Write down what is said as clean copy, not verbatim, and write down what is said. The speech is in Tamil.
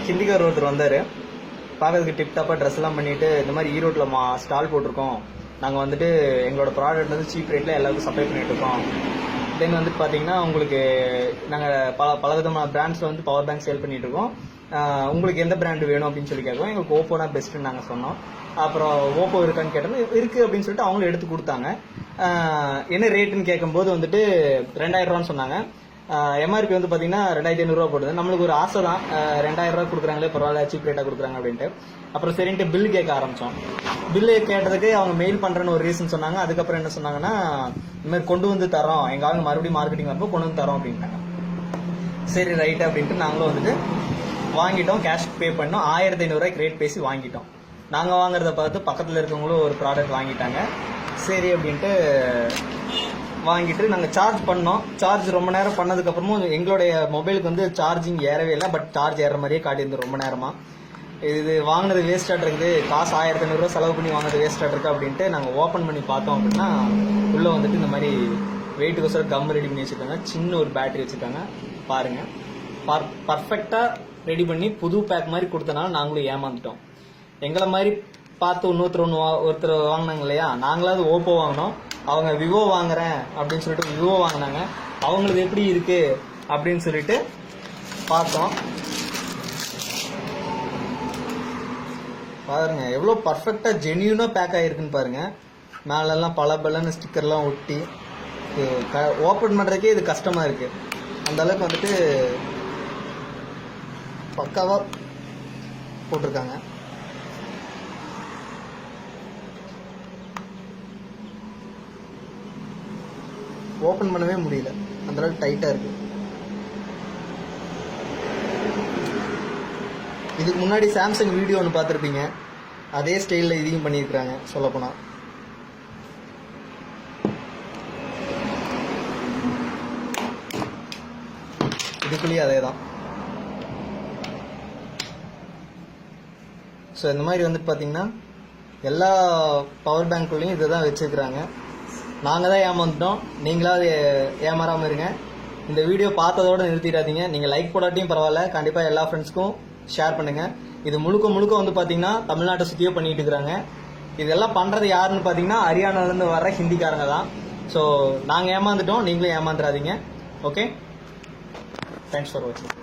ஹிந்திக்கார் ஒருத்தர் வந்தார். பார்க்கறதுக்கு டிப்டாப்பாக ட்ரெஸ் எல்லாம் பண்ணிட்டு, இந்த மாதிரி ஈரோட்டில் ஸ்டால் போட்டிருக்கோம், நாங்கள் வந்துட்டு எங்களோட ப்ராடக்ட் வந்து சீப் ரேட்டில் எல்லாருக்கும் சப்ளை பண்ணிட்டு இருக்கோம். தென் வந்துட்டு பார்த்தீங்கன்னா உங்களுக்கு நாங்கள் பல விதமான பிராண்ட்ஸில் வந்து பவர் பேங்க் சேல் பண்ணிட்டு இருக்கோம். உங்களுக்கு எந்த பிராண்ட் வேணும் அப்படின்னு சொல்லி கேட்குறோம். எங்களுக்கு ஓப்போ தான் பெஸ்ட்டுன்னு நாங்கள் சொன்னோம். அப்புறம் ஓப்போ இருக்கான்னு கேட்டோம். இருக்குது அப்படின்னு சொல்லிட்டு அவங்களும் எடுத்து கொடுத்தாங்க. என்ன ரேட்டுன்னு கேட்கும்போது வந்துட்டு 2000 ரூபான்னு சொன்னாங்க. எம்ஆர்பி வந்து பார்த்தீங்கன்னா 2500 ரூபா போடுது. நம்மளுக்கு ஒரு ஆசை தான், 2000 ரூபா கொடுக்குறாங்களே பரவாயில்ல, சீப் ரேட்டாக கொடுக்குறாங்க அப்படின்ட்டு. அப்புறம் சரின்ட்டு பில்லு கேட்க ஆரம்பித்தோம். பில்லு கேட்டதுக்கு அவங்க மெயில் பண்ணுறேன்னு ஒரு ரீசன் சொன்னாங்க. அதுக்கப்புறம் என்ன சொன்னாங்கன்னா, இந்த மாதிரி கொண்டு வந்து தரோம், எங்கள் ஆளுங்க மறுபடியும் மார்க்கெட்டிங் வரப்போ கொண்டு வந்து தரோம் அப்படின்ட்டாங்க. சரி ரைட் அப்படின்ட்டு நாங்களும் வந்துட்டு வாங்கிட்டோம். கேஷ் பே பண்ணோம். 1500 ரூபாய்க்கு ரேட் பேசி வாங்கிட்டோம். நாங்கள் வாங்குறத பார்த்து பக்கத்தில் இருக்கவங்களும் ஒரு ப்ராடக்ட் வாங்கிட்டாங்க. சரி அப்படின்ட்டு வாங்கிட்டு நாங்கள் சார்ஜ் பண்ணோம். சார்ஜ் ரொம்ப நேரம் பண்ணதுக்கப்புறமும் எங்களுடைய மொபைலுக்கு வந்து சார்ஜிங் ஏறவே இல்லை. பட் சார்ஜ் ஏற மாதிரியே காட்டியிருந்து ரொம்ப நேரமாக. இது வாங்கினது வேஸ்ட்டாக இருக்குது, காசு 1500 ரூபா செலவு பண்ணி வாங்கினது வேஸ்ட்டாக இருக்குது அப்படின்ட்டு நாங்கள் ஓப்பன் பண்ணி பார்த்தோம். அப்படின்னா உள்ளே வந்துட்டு இந்த மாதிரி வெயிட்டுக்கோசரம் கம் ரெடி பண்ணி வச்சுருக்காங்க. சின்ன ஒரு பேட்டரி வச்சுருக்காங்க. பாருங்கள், பர்ஃபெக்டாக ரெடி பண்ணி புது பேக் மாதிரி கொடுத்தனால நாங்களும் ஏமாந்துட்டோம். எங்களை மாதிரி பார்த்து ஒருத்தர் வாங்கினாங்க இல்லையா, நாங்களாவது ஓப்போ வாங்கினோம். அவங்க விவோ வாங்குறேன் அப்படின்னு சொல்லிட்டு விவோ வாங்கினாங்க. அவங்களுக்கு எப்படி இருக்கு அப்படின்னு சொல்லிட்டு பார்த்தோம். பாருங்க எவ்வளோ பர்ஃபெக்டாக ஜென்யூனாக பேக் ஆகிருக்குன்னு பாருங்க. மேலெல்லாம் பல பலன்னு ஸ்டிக்கர்லாம் ஒட்டி ஓப்பன் பண்ணுறதுக்கே இது கஷ்டமாக இருக்கு. அந்த அளவுக்கு வந்துட்டு பக்காவாக போட்டிருக்காங்க. ஓப்பன் பண்ணவே முடியல, அந்த அளவுக்கு டைட்டாக இருக்கு. இதுக்கு முன்னாடி சாம்சங் வீடியோ ஒன்று பார்த்துருப்பீங்க, அதே ஸ்டைலில் இதையும் பண்ணியிருக்கிறாங்க. சொல்லப்போனால் இதுக்குள்ளேயே அதே தான். ஸோ இந்த மாதிரி வந்துட்டு பார்த்தீங்கன்னா எல்லா பவர் பேங்க்குள்ளேயும் இதை தான் வச்சுருக்குறாங்க. நாங்கள் தான் ஏமாந்துட்டோம், நீங்களாவது ஏமாறாமல் இருங்க. இந்த வீடியோ பார்த்ததோடு நிறுத்திடாதீங்க. நீங்கள் லைக் போடாட்டியும் பரவாயில்ல, கண்டிப்பாக எல்லா ஃப்ரெண்ட்ஸ்க்கும் ஷேர் பண்ணுங்கள். இது முழுக்க வந்து பார்த்தீங்கன்னா தமிழ்நாட்டை சுற்றியோ பண்ணிட்டு இருக்கிறாங்க. இதெல்லாம் பண்ணுறது யாருன்னு பார்த்தீங்கன்னா ஹரியானாலேருந்து வர்ற ஹிந்திக்காரங்க தான். ஸோ நாங்கள் ஏமாந்துட்டோம், நீங்களும் ஏமாந்துடாதீங்க. ஓகே, தேங்க்ஸ் ஃபார் வாட்சிங்.